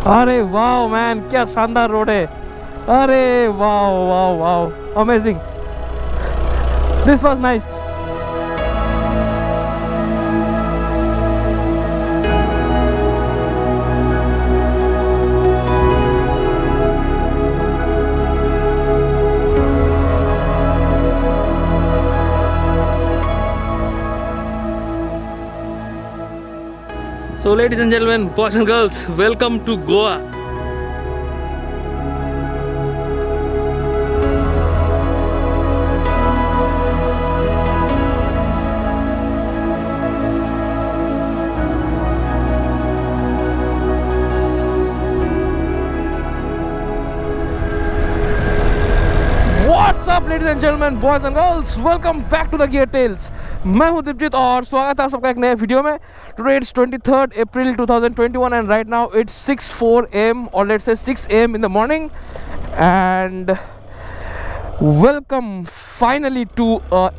अरे वाह मैन, क्या शानदार रोड है। अरे वाह वाह वाह, amazing, this was nice. So ladies and gentlemen, boys and girls, welcome to Goa. What's up ladies and gentlemen, boys and girls, welcome back to the Gear Tales. मैं हूं दीपजीत और स्वागत है आप सबका एक नए वीडियो में। Today it's 23rd April 2021 and right now it's 6:04 am or let's say 6 am in the morning, and welcome finally to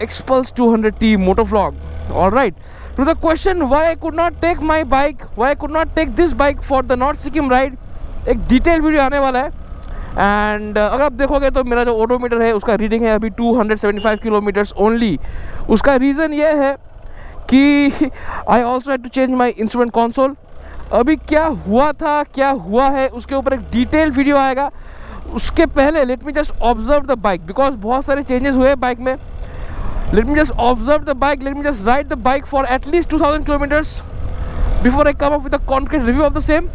Xpulse 200T motovlog. Alright, to the question why I could not take my bike, why I could not take this bike for the North Sikkim ride, एक detail video आने वाला है। And अगर आप देखोगे तो मेरा जो ओडोमीटर है उसका रीडिंग है अभी 275 किलोमीटर्स ओनली। उसका रीज़न ये है कि I also had to change my instrument console. अभी क्या हुआ था, क्या हुआ है, उसके ऊपर एक डिटेल वीडियो आएगा। उसके पहले late me just observe the bike, because बहुत सारे चेंजेस हुए बाइक में। Late me just observe the bike, late me just ride the bike for at least 2000 kilometres before I come up with a concrete review of the same.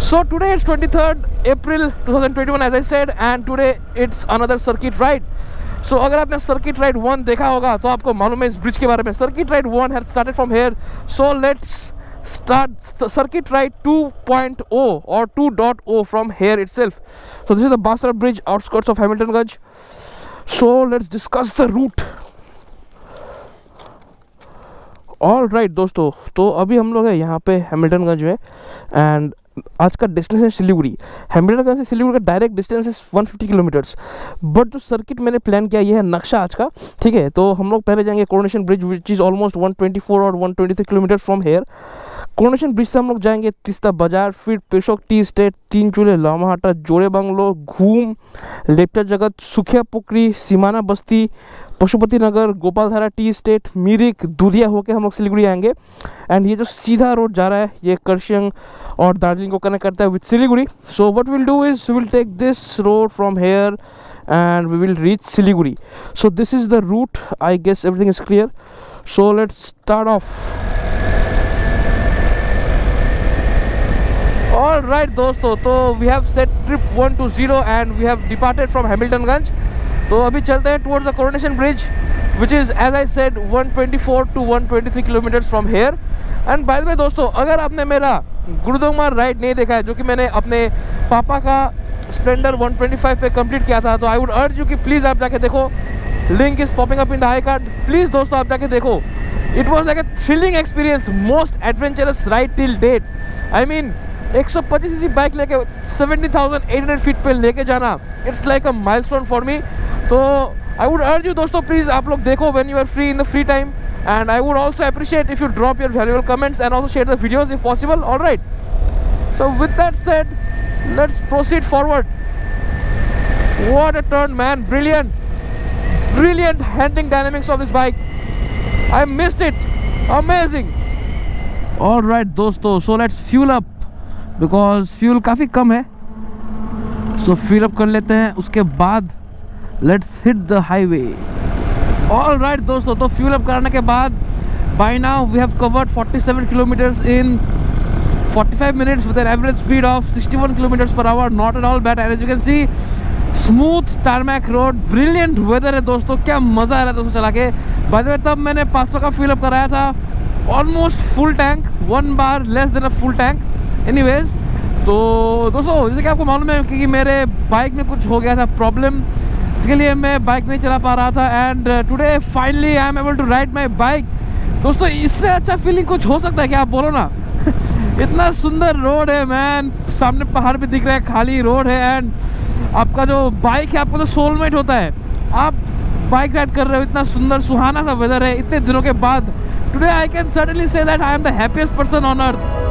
So today it's 23rd April 2021 as I said, and today it's another circuit ride. So अगर आपने circuit ride 1 देखा होगा तो आपको मालूम है इस bridge के बारे में. Circuit ride 1 had started from here, so let's start circuit ride 2.0 or 2.0 from here itself. So this is the Basra Bridge, outskirts of Hamiltonganj. So let's discuss the route. All right दोस्तों, तो अभी हम लोग हैं यहाँ पे हैमिल्टनगंज में and आज का डेस्टिनेशन सिलीगुड़ी। हैमिल्टनगंज से सिलीगुड़ी का डायरेक्ट डिस्टेंस है 150 किलोमीटर्स, बट जो सर्किट मैंने प्लान किया ये है नक्शा आज का, ठीक है। तो हम लोग पहले जाएंगे coronation bridge which is almost 124 और 123 kilometre from here. Coronation bridge से हम लोग जाएंगे तीस्ता बाजार, फिर पेशोक टी स्टेट, तीन चूल्हे, लामाहाटा, जोड़े बंगलो, घूम, लेप्चा जगत, सुखिया पुकरी, सीमाना बस्ती, पशुपति नगर, गोपालधारा टी स्टेट, मिरिक, दूधिया होके हम लोग सिलीगुड़ी आएंगे। एंड ये जो सीधा रोड जा रहा है ये करशियंग और दार्जिलिंग को कनेक्ट करता है with Siliguri. So what will do is will take this road from here and we will reach Siliguri. So this is the route, I guess everything is clear. So let's start off. All right दोस्तों, तो we have set trip 120 and we have departed from Hamiltonganj. तो अभी चलते हैं towards the coronation bridge which is as I said 124 to 123 kilometres from here. And by the way दोस्तों, अगर आपने मेरा गुरुदोंगमार राइड नहीं देखा है जो कि मैंने अपने पापा का स्प्लेंडर 125 पे कंप्लीट किया था, तो आई वुड अर्ज यू कि प्लीज़ आप जाके देखो। Link is popping up in the I card, please दोस्तों आप जाके देखो। It was like a thrilling experience, most adventurous ride till date. I mean 125 cc bike लेके 70,800 फीट पे लेके जाना, it's like a milestone for me. तो I would urge you दोस्तों, प्लीज़ आप लोग देखो when you are free in the free time, and I would also appreciate if you drop your valuable comments and also share the videos if possible. All right, so with that said let's proceed forward. What a turn man, brilliant brilliant handling dynamics of this bike, I missed it, amazing. All right दोस्तों, so let's fuel up because fuel काफ़ी कम है। सो fill up कर लेते हैं, उसके बाद let's hit the highway. All right दोस्तों, तो फ्यूल अप कराने के बाद by now we have covered 47 kilometres in 45 minutes with an average speed of 61 kilometres per hour. Not at all bad, and as you can see smooth tarmac road, brilliant weather है दोस्तों, क्या मज़ा आ रहा है दोस्तों चला के। बाय द वे तब मैंने 500 का फ्यूल अप कराया था, almost full tank, 1 bar less than a full tank. Anyways, तो दोस्तों जैसे कि आपको मालूम है कि मेरे बाइक में कुछ हो गया था प्रॉब्लम, इसके लिए मैं बाइक नहीं चला पा रहा था। And today finally I am able to ride my bike. दोस्तों इससे अच्छा फीलिंग कुछ हो सकता है क्या, आप बोलो ना। इतना सुंदर रोड है मैन, सामने पहाड़ भी दिख रहा है, खाली रोड है, एंड आपका जो बाइक है आपका तो सोलमेट होता है। आप बाइक राइड कर रहे हो, इतना सुंदर सुहाना सा वेदर है इतने दिनों के बाद। Today I can certainly say that I am the happiest person on earth.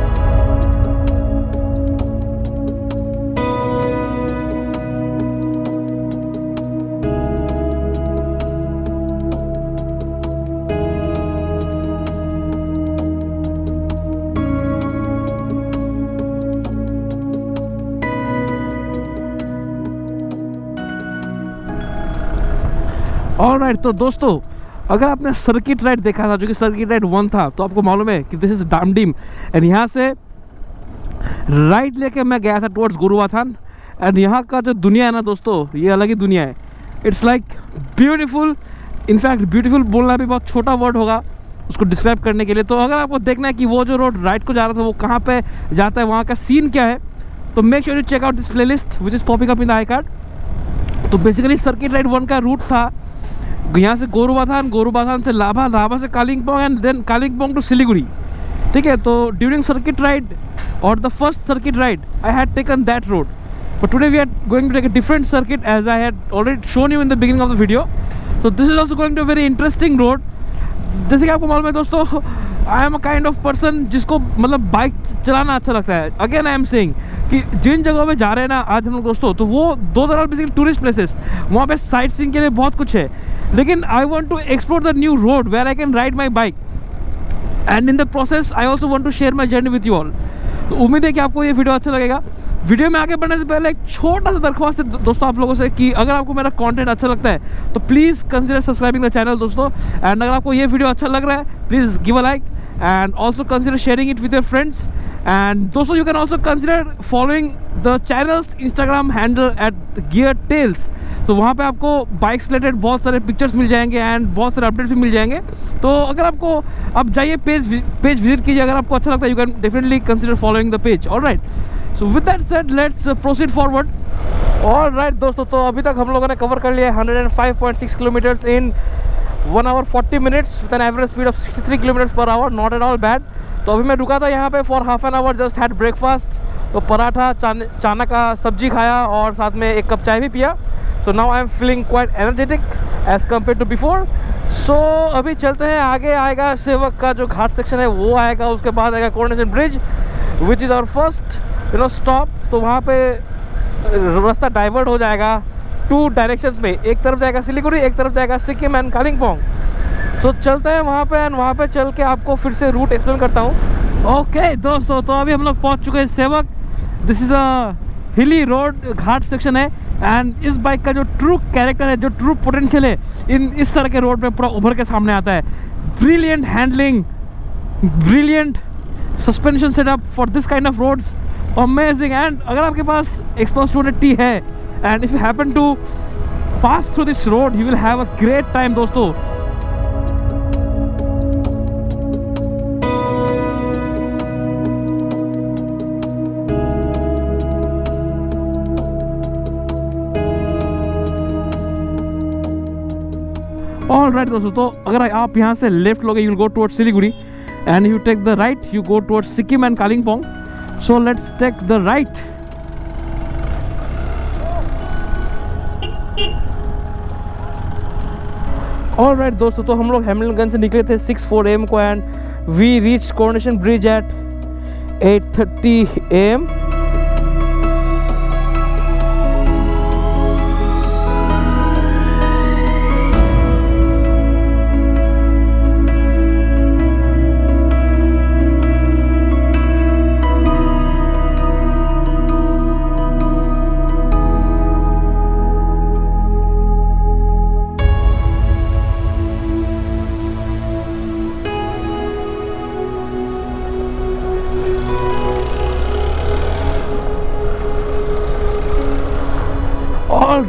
Alright, तो दोस्तों अगर आपने सर्किट राइड देखा था जो कि सर्किट राइड 1 था, तो आपको मालूम है कि दिस इज डामडीम एंड यहाँ से राइट लेके मैं गया था टुवर्ड्स गुरुवाथान। एंड यहाँ का जो दुनिया है ना दोस्तों, ये अलग ही दुनिया है। It's like beautiful. In fact beautiful बोलना भी बहुत छोटा वर्ड होगा उसको डिस्क्राइब करने के लिए। तो अगर आपको देखना है कि वो जो रोड राइट को जा रहा था वो कहाँ पे जाता है, वहाँ का सीन क्या है, तो make sure you check out this playlist which is popping up in the I card. तो बेसिकली सर्किट राइड 1 का रूट था यहाँ से गोरुबाथान, गोरुबाथान से लाभा, लाभा से Kalimpong and then Kalimpong to Siliguri. ठीक है, तो ड्यूरिंग सर्किट राइड और the first circuit ride I had taken that road, but today we are going to take a different circuit as I had already shown you in the beginning of the video. So this is also going to very interesting road. जैसे कि आपको मालूम है दोस्तों, I am a kind of person जिसको मतलब bike चलाना अच्छा लगता है। अगेन आई एम सेइंग कि जिन जगहों पे जा रहे हैं ना आज हम लोग दोस्तों, तो वो दो तरह बेसिकली टूरिस्ट प्लेसेस, वहाँ पे साइट सीइंग के लिए बहुत कुछ है, लेकिन I want to explore the new road where I can ride my bike and in the process I also want to share my journey with you all. तो उम्मीद है कि आपको ये वीडियो अच्छा लगेगा। वीडियो में आगे बढ़ने से पहले एक छोटा सा दरख्वास्त है दोस्तों आप लोगों से कि अगर आपको मेरा कंटेंट अच्छा लगता है तो please consider subscribing the channel दोस्तों। एंड अगर आपको ये वीडियो अच्छा लग रहा है please give a like and also consider sharing it with your friends. And दोस्तों you can also consider following the channels Instagram handle at gear tales. तो वहाँ पे आपको बाइक्स रिलेटेड बहुत सारे पिक्चर्स मिल जाएंगे एंड बहुत सारे अपडेट्स भी मिल जाएंगे। तो अगर आपको आप जाइए पेज विजिट कीजिए, अगर आपको अच्छा लगता है you can definitely consider following the page. Alright, so with that said let's proceed forward. Alright दोस्तों, तो अभी तक हम लोगों ने कवर कर लिया 105.6 kilometres in 1 hour 40 minutes with an average speed of 63 kilometres per hour, not at all bad. तो अभी मैं रुका था यहाँ पे for half an hour, just had breakfast. तो पराठा चाना का सब्जी खाया और साथ में एक कप चाय भी पिया। So now I am feeling quite energetic as compared to before. So अभी चलते हैं, आगे आएगा सेवक का जो घाट सेक्शन है वो आएगा, उसके बाद आएगा Coronation bridge which is our first stop. तो वहाँ पे रास्ता डाइवर्ट हो जाएगा 2 डायरेक्शंस में, एक तरफ जाएगा सिलीगुड़ी, एक तरफ जाएगा सिक्किम एंड कालिम्पोंग। सो चलते हैं वहाँ पे एंड वहाँ पे चल के आपको फिर से रूट एक्सप्लेन करता हूँ। ओके दोस्तों, तो अभी हम लोग पहुँच चुके हैं सेवक। दिस इज़ अ हिली रोड, घाट सेक्शन है एंड इस बाइक का जो ट्रू कैरेक्टर है, जो ट्रू पोटेंशियल है इन इस तरह के रोड पे पूरा उभर के सामने आता है। Brilliant handling, brilliant suspension setup for this kind of roads, amazing. And अगर आपके पास एक्सपोज 200T है and if you happen to pass through this road you will have a great time दोस्तों। ऑलराइट दोस्तों, तो अगर आप यहाँ से लेफ्ट लोगे you will go towards Siliguri and you take the right you go towards Sikkim and Kalimpong. So let's take the right. All right दोस्तों, तो हम लोग हैमिल्टनगंज से निकले थे 6:04 AM को and we reach Coronation Bridge at 8:30 AM।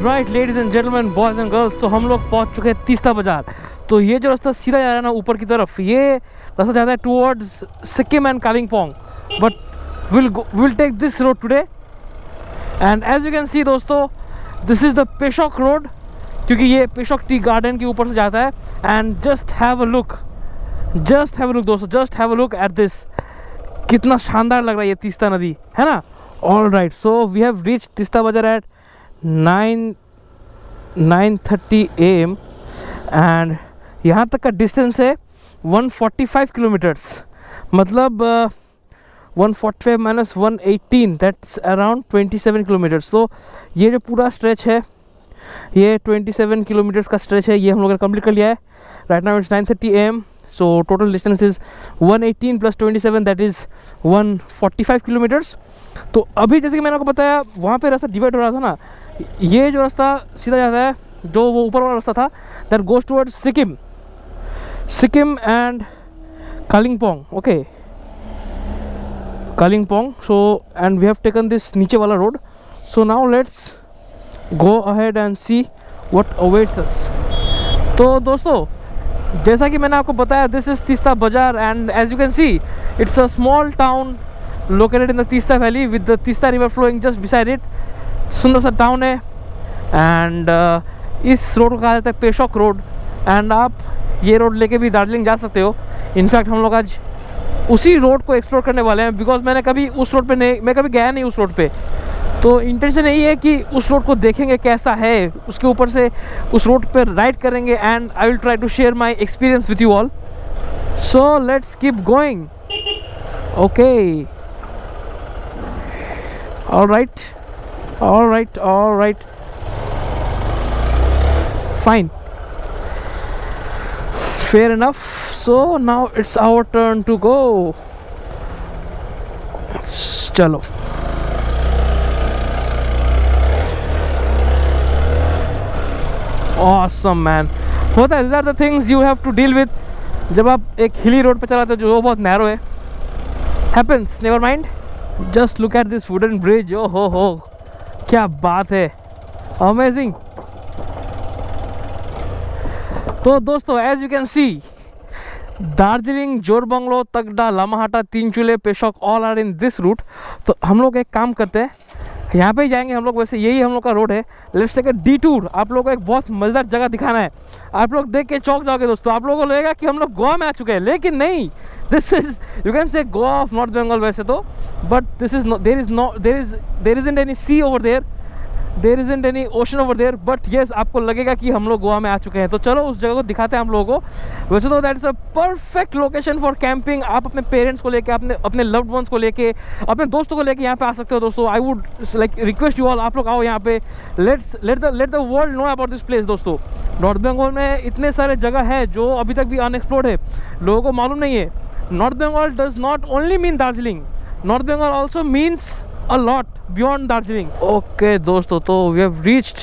Right ladies and gentleman, boys and girls, तो हम लोग पहुंच चुके हैं तीस्ता बाजार। तो ये जो रास्ता सीधा जा रहा है ना ऊपर की तरफ, ये रास्ता जाता है towards Sikkim and Kalimpong, but will take this road today. And as you can see दोस्तों, this is the Peshok road, क्योंकि ये पेशोक टी गार्डन के ऊपर से जाता है। And just have a look दोस्तों, just have a look at this. कितना शानदार लग रहा है ये तीस्ता नदी, है ना। All right, so we have reach Teesta Bazaar at 9:30 AM and यहाँ तक का डिस्टेंस है 145 किलोमीटर्स, मतलब 145 - 118 दैट्स अराउंड 27 किलोमीटर्स। तो ये जो पूरा स्ट्रेच है ये 27 किलोमीटर्स का स्ट्रेच है, ये हम लोगों ने कंप्लीट कर लिया है। Right now it's 9:30 AM, so total distance is 118 + 27 that is 145 kilometres. तो अभी जैसे कि मैंने आपको बताया वहाँ पे रास्ता डिवाइड हो रहा था ना, ये जो रास्ता सीधा जाता है जो वो ऊपर वाला रास्ता था, that goes towards Sikkim and Kalimpong. Okay, Kalimpong. So and we have taken this नीचे वाला road. So now let's go ahead and see what awaits us. तो दोस्तों, जैसा कि मैंने आपको बताया, this is Teesta Bazaar and as you can see it's a small town located in the Teesta valley with the Teesta river flowing just beside it. सुंदर सा town है एंड इस रोड को कहा जाता है पेशोक रोड. एंड आप ये रोड लेके भी दार्जिलिंग जा सकते हो. इनफैक्ट हम लोग आज उसी रोड को एक्सप्लोर करने वाले हैं, बिकॉज मैंने कभी उस रोड पे नहीं, मैं कभी गया नहीं उस रोड पे. तो इंटेंशन यही है कि उस रोड को देखेंगे कैसा है, उसके ऊपर से उस रोड पर राइड करेंगे and I will try to share my experience with you all. So let's keep going. Okay, alright, fine, fair enough. So now it's our turn to go. चलो. Awesome man. होता है, these are the things you have to deal with जब आप एक हिली road पे चलाते हो जो बहुत नैरो है. Happens, never mind. Just look at this wooden bridge. Oh हो, क्या बात है, अमेजिंग. तो दोस्तों, as you can see, Darjeeling, Jorebunglow, Takdah, Lamahatta, Tinchuley, Peshok all are in this route. तो हम लोग एक काम करते हैं, यहाँ पे ही जाएंगे हम लोग. वैसे यही हम लोग का रोड है. Let's take a detour. आप लोगों को एक बहुत मज़ेदार जगह दिखाना है. आप लोग देख के चौंक जाओगे दोस्तों. आप लोगों को लगेगा कि हम लोग गोवा में आ चुके हैं, लेकिन नहीं. This is, you can say Goa of north Bengal वैसे तो, but this is there isn't any sea over there, there isn't any ocean over there. But yes, आपको लगेगा कि हम लोग गोवा में आ चुके हैं. तो चलो उस जगह को दिखाते हैं हम लोगों को. वैसे तो that is a perfect location for camping. आप अपने पेरेंट्स को लेके, अपने लव्ड वंस को लेके, अपने दोस्तों को लेके यहाँ पे आ सकते हो दोस्तों. I would like request you all, आप लोग आओ यहाँ पे. Let the world know about this place दोस्तों. नॉर्थ बंगाल में इतने सारे जगह है जो अभी तक भी अनएक्सप्लोर्ड है, लोगों को मालूम नहीं है. North Bengal does not only mean Darjeeling, north Bengal also means a lot beyond Darjeeling. Okay दोस्तों, तो we have reached,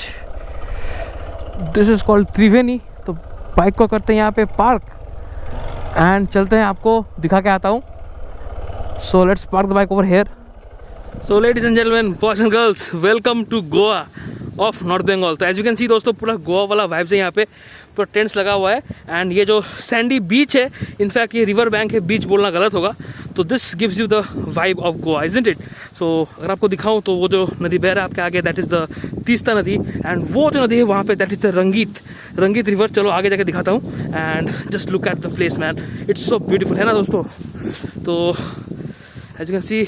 this is called त्रिवेणी. तो बाइक को करते हैं यहाँ पे पार्क एंड चलते हैं, आपको दिखा के आता हूँ. So let's park the bike over here. So ladies and gentlemen, boys and girls, welcome to Goa of north Bengal. तो एज यू कैन सी दोस्तों, पूरा गोवा वाला वाइब्स है यहाँ पे. पूरा टेंट्स लगा हुआ है एंड ये जो सैंडी बीच है, इनफैक्ट ये रिवर बैंक है, बीच बोलना गलत होगा. तो this gives you the vibe of Goa, isn't it. So अगर आपको दिखाऊं तो वो जो नदी बह रहा है आपके आगे, दैट इज़ द तीस्ता नदी. एंड वो जो नदी है वहाँ पे, that is the Rangeet river. चलो आगे जाके दिखाता हूँ and just look at the place man, it's so beautiful, है ना दोस्तों. तो as you can see,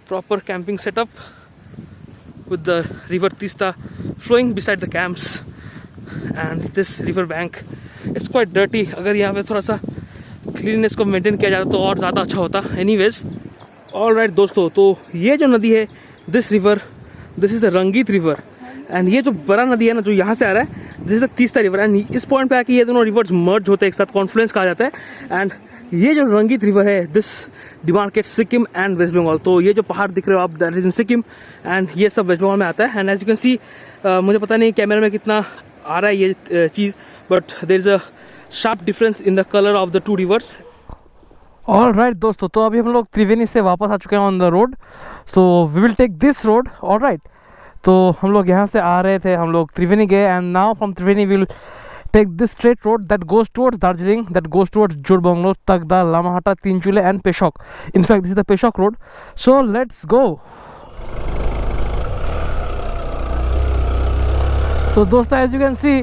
proper camping setup with the river Tista flowing beside the camps and this river bank. It's quite dirty. अगर यहाँ पे थोड़ा सा cleanness को मेंटेन किया जाता तो और ज़्यादा अच्छा होता. एनीवेज, ऑलराइट दोस्तों, तो ये जो नदी है, this is the Rangeet river. And ये जो बड़ा नदी है ना, जो यहाँ से आ रहा है, this is the Teesta river. And इस पॉइंट पे आके ये दोनों रिवर्स मर्ज होते हैं एक साथ, कॉन्फ्लुएंस कहा जाता है. एंड ये जो रंगीत रिवर है, this demarcate Sikkim and west Bengal. तो ये जो पहाड़ दिख रहे हो आप, that is in Sikkim and ये सब वेस्ट बंगाल में आता है. And as you can see, मुझे पता नहीं कैमरा में कितना आ रहा है ये चीज़, but there is a sharp difference in the colour of the two rivers. All right दोस्तों, तो अभी हम लोग त्रिवेणी से वापस आ चुके हैं on the road. So we will take this road. Alright, तो हम लोग यहाँ से आ रहे थे, हम लोग त्रिवेणी गए and now from Triveni will take this straight road that goes towards Darjeeling, that goes towards Jorbanglo, Tagda, Lamahata, Tinchule and Peshok. In fact, this is the Peshok road. So let's go. So दोस्तों, as you can see,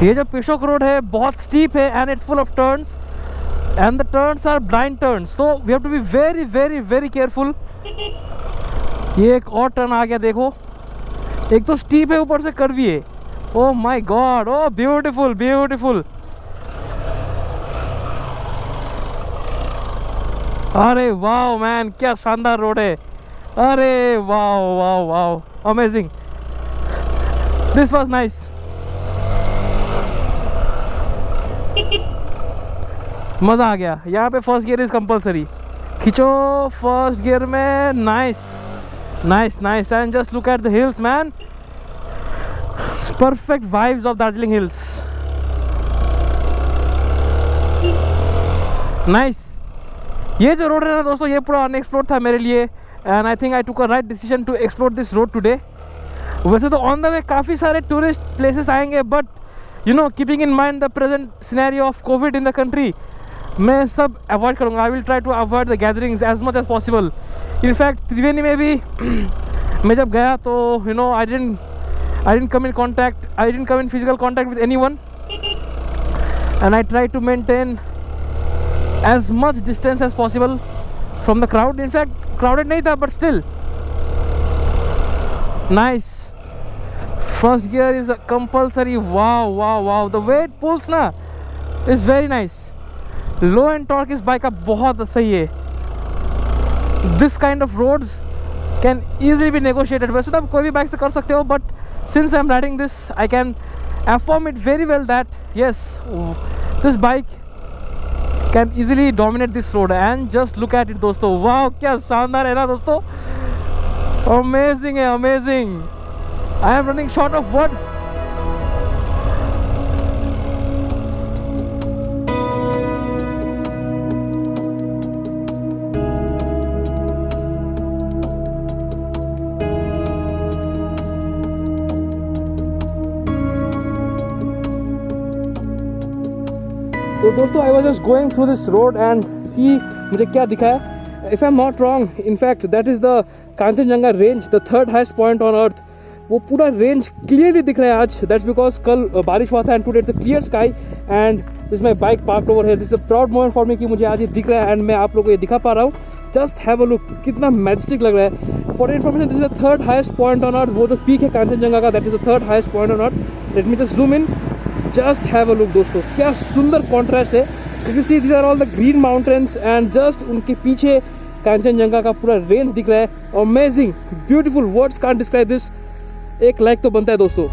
ये जो पेशोक road है बहुत steep है and it's full of turns and the turns are blind turns. So we have to be very very very careful. ये एक और turn आ गया, देखो, एक तो स्टीप है, ऊपर से कर्वी है. Oh my God! Oh, beautiful, beautiful. अरे वाओ मैन, क्या शानदार रोड है. अरे wow wow wow, amazing. This was nice. मज़ा आ गया. यहाँ पे फर्स्ट गियर इज कंपलसरी. खींचो फर्स्ट गियर में. Nice nice nice. And just look at the hills man. perfect vibes of Darjeeling Hills. Nice. ये जो रोड है ना दोस्तों, ये पूरा अनएक्सप्लोर्ड था मेरे लिए, and I think I took a right decision to explore this road today. वैसे तो ऑन द वे काफ़ी सारे टूरिस्ट प्लेसेस आएंगे, but you know keeping in mind the present scenario of covid in the country, मैं सब avoid करूँगा. I will try to avoid the gatherings as much as possible. In fact Triveni में भी मैं जब गया तो you know I didn't come in physical contact with anyone, and I tried to maintain as much distance as possible from the crowd. In fact, crowded nahi tha, but still nice. First gear is a compulsory. Wow, the way it pulls na is very nice. Low end torque इस bike का बहुत सही है. This kind of roads can easily be negotiated. वैसे तो आप कोई भी बाइक से कर सकते हो, but since I'm riding this, I can affirm it very well that yes, this bike can easily dominate this road. And just look at it दोस्तों, वाह क्या शानदार है ना दोस्तों. Amazing है, amazing. I am running short of words. तो दोस्तों I was just going through this road and see मुझे क्या दिखा है. If I am not wrong, in fact that is the Kanchenjunga range, the third highest point on earth. वो पूरा range clearly दिख रहा है आज. दैट्स बिकॉज कल बारिश हुआ था and today it's a clear sky and this my bike parked over here. This is a proud moment for me कि मुझे आज ये दिख रहा है एंड मैं आप लोगों को ये दिखा पा रहा हूँ. जस्ट हैव अ लुक, कितना मैजेस्टिक लग रहा है. For information, this is the third highest point on earth. वो जो पीक है कांचनजंगा का, that is the third highest point on earth. Let me just zoom in. Just have a look दोस्तों, क्या सुंदर कॉन्ट्रास्ट है. If you see, these are all the green mountains and just उनके पीछे कांचनजंगा का पूरा रेंज दिख रहा है. Amazing, beautiful, words can't describe this. एक लाइक तो बनता है दोस्तों.